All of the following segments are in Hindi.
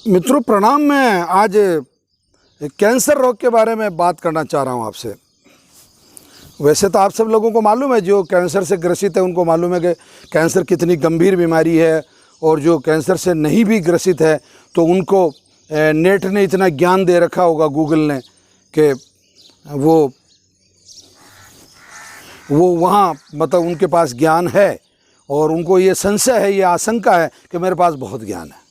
मित्रों प्रणाम। मैं आज कैंसर रोग के बारे में बात करना चाह रहा हूं आपसे। वैसे तो आप सब लोगों को मालूम है, जो कैंसर से ग्रसित है उनको मालूम है कि कैंसर कितनी गंभीर बीमारी है, और जो कैंसर से नहीं भी ग्रसित है तो उनको नेट ने इतना ज्ञान दे रखा होगा, गूगल ने, कि वो वहाँ मतलब उनके पास ज्ञान है और उनको ये संशय है, ये आशंका है कि मेरे पास बहुत ज्ञान है।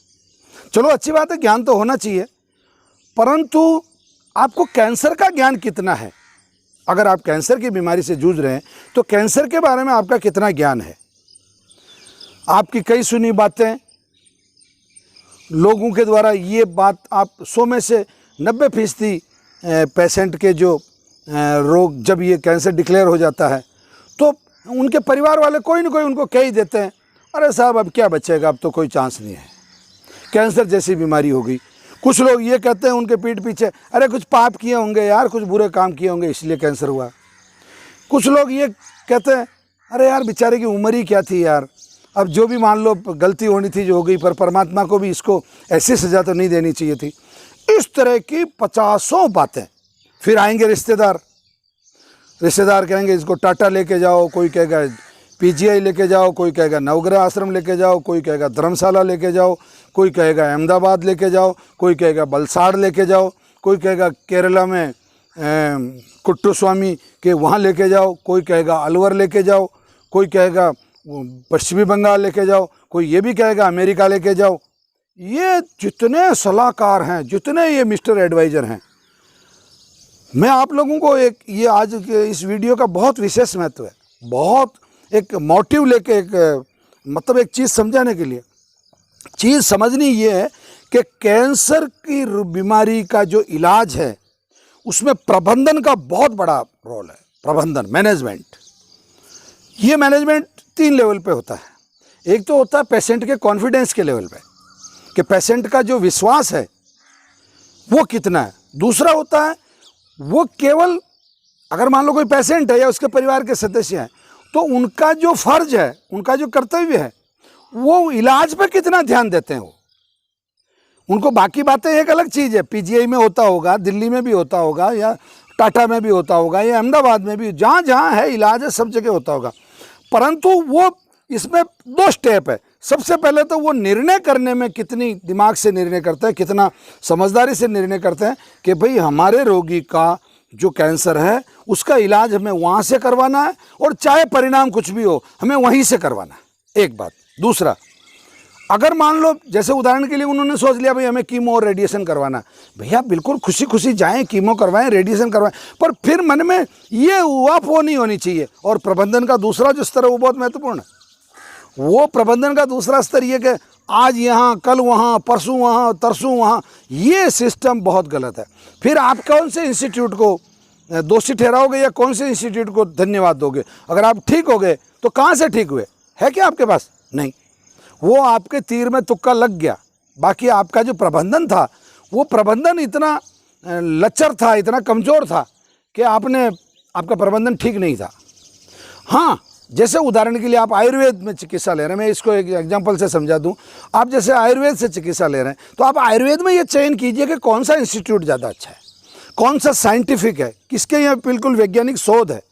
चलो अच्छी बात है, ज्ञान तो होना चाहिए, परंतु आपको कैंसर का ज्ञान कितना है? अगर आप कैंसर की बीमारी से जूझ रहे हैं तो कैंसर के बारे में आपका कितना ज्ञान है? आपकी कई सुनी बातें लोगों के द्वारा, ये बात आप 100 में से 90% पेशेंट के जो रोग, जब ये कैंसर डिक्लेयर हो जाता है तो उनके परिवार वाले कोई ना कोई उनको कह ही देते हैं, अरे साहब अब क्या बचेगा, अब तो कोई चांस नहीं है, कैंसर जैसी बीमारी हो गई। कुछ लोग ये कहते हैं उनके पीठ पीछे, अरे कुछ पाप किए होंगे यार, कुछ बुरे काम किए होंगे इसलिए कैंसर हुआ। कुछ लोग ये कहते हैं, अरे यार बेचारे की उम्र ही क्या थी यार, अब जो भी मान लो गलती होनी थी जो हो गई, पर परमात्मा को भी इसको ऐसी सज़ा तो नहीं देनी चाहिए थी। इस तरह की 50 बातें। फिर आएंगे रिश्तेदार कहेंगे इसको टाटा लेके जाओ, कोई कहेगा पीजीआई लेके जाओ, कोई कहेगा नवग्रह आश्रम लेके जाओ, कोई कहेगा धर्मशाला लेके जाओ, कोई कहेगा अहमदाबाद लेके जाओ, कोई कहेगा बलसाड़ लेके जाओ, कोई कहेगा केरला में कुट्टू स्वामी के वहाँ लेके जाओ, कोई कहेगा अलवर लेके जाओ, कोई कहेगा पश्चिमी बंगाल लेके जाओ, कोई ये भी कहेगा अमेरिका लेके जाओ। ये जितने सलाहकार हैं, जितने ये मिस्टर एडवाइज़र हैं, मैं आप लोगों को एक ये आज के इस वीडियो का बहुत विशेष महत्व है, बहुत एक मोटिव लेके, एक मतलब एक चीज़ समझाने के लिए। चीज़ समझनी ये है कि कैंसर की बीमारी का जो इलाज है उसमें प्रबंधन का बहुत बड़ा रोल है। प्रबंधन, मैनेजमेंट। ये मैनेजमेंट 3 लेवल पे होता है। एक तो होता है पेशेंट के कॉन्फिडेंस के लेवल पे, कि पेशेंट का जो विश्वास है वो कितना है। दूसरा होता है वो केवल, अगर मान लो कोई पेशेंट है या उसके परिवार के सदस्य हैं तो उनका जो फर्ज है, उनका जो कर्तव्य है, वो इलाज पर कितना ध्यान देते हैं। वो उनको बाकी बातें एक अलग चीज़ है, पीजीआई में होता होगा, दिल्ली में भी होता होगा, या टाटा में भी होता होगा, या अहमदाबाद में भी, जहाँ जहाँ है इलाज है सब जगह होता होगा। परंतु वो इसमें 2 स्टेप है। सबसे पहले तो वो निर्णय करने में कितनी दिमाग से निर्णय करते हैं, कितना समझदारी से निर्णय करते हैं कि भाई हमारे रोगी का जो कैंसर है उसका इलाज हमें वहाँ से करवाना है, और चाहे परिणाम कुछ भी हो हमें वहीं से करवाना है। एक बात। दूसरा, अगर मान लो जैसे उदाहरण के लिए उन्होंने सोच लिया भाई हमें कीमो और रेडिएशन करवाना, भैया बिल्कुल खुशी खुशी जाएं, कीमो करवाएं, रेडिएशन करवाएं, पर फिर मन में ये उहापोह नहीं होनी चाहिए। और प्रबंधन का दूसरा जो स्तर है वो बहुत महत्वपूर्ण है। वो प्रबंधन का दूसरा स्तर ये कि आज यहाँ, कल वहाँ, परसों वहाँ, तरसों वहाँ, ये सिस्टम बहुत गलत है। फिर आप कौन से इंस्टीट्यूट को दोषी ठहराओगे या कौन से इंस्टीट्यूट को धन्यवाद दोगे? अगर आप ठीक हो गए तो कहाँ से ठीक हुए? है क्या आपके पास? नहीं, वो आपके तीर में तुक्का लग गया। बाकी आपका जो प्रबंधन था वो प्रबंधन इतना लचर था, इतना कमज़ोर था कि आपका प्रबंधन ठीक नहीं था। हाँ, जैसे उदाहरण के लिए आप आयुर्वेद में चिकित्सा ले रहे हैं, मैं इसको एक एग्जांपल से समझा दूं। आप जैसे आयुर्वेद से चिकित्सा ले रहे हैं तो आप आयुर्वेद में ये चयन कीजिए कि कौन सा इंस्टीट्यूट ज़्यादा अच्छा है, कौन सा साइंटिफिक है, किसके यहाँ बिल्कुल वैज्ञानिक शोध है,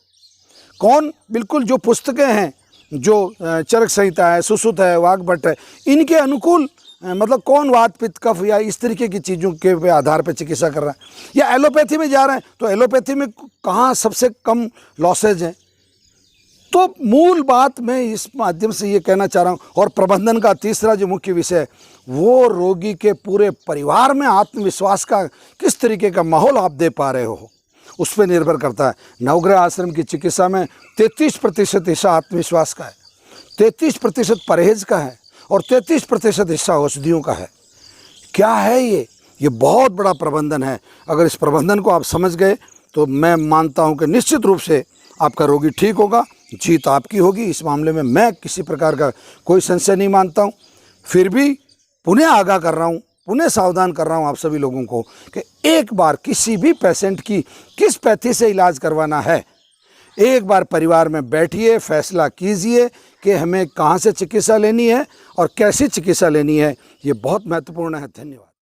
कौन बिल्कुल जो पुस्तकें हैं, जो चरक संहिता है, सुश्रुत है, वाग्भट है, इनके अनुकूल, मतलब कौन वात पित्त कफ या इस तरीके की चीज़ों के आधार पर चिकित्सा कर रहा है। या एलोपैथी में जा रहे हैं तो एलोपैथी में कहाँ सबसे कम लॉसेज हैं। तो मूल बात मैं इस माध्यम से ये कहना चाह रहा हूँ। और प्रबंधन का तीसरा जो मुख्य विषय है वो रोगी के पूरे परिवार में आत्मविश्वास का किस तरीके का माहौल आप दे पा रहे हो, उस पर निर्भर करता है। नवग्रह आश्रम की चिकित्सा में 33% हिस्सा आत्मविश्वास का है, 33% परहेज का है, और 33% हिस्सा औषधियों का है। क्या है ये बहुत बड़ा प्रबंधन है। अगर इस प्रबंधन को आप समझ गए तो मैं मानता हूँ कि निश्चित रूप से आपका रोगी ठीक होगा, जीत आपकी होगी। इस मामले में मैं किसी प्रकार का कोई संशय नहीं मानता हूँ। फिर भी पुनः आगाह कर रहा हूँ, पुनः सावधान कर रहा हूँ आप सभी लोगों को कि एक बार किसी भी पेशेंट की किस पैथी से इलाज करवाना है, एक बार परिवार में बैठिए, फैसला कीजिए कि हमें कहाँ से चिकित्सा लेनी है और कैसी चिकित्सा लेनी है। ये बहुत महत्वपूर्ण है। धन्यवाद।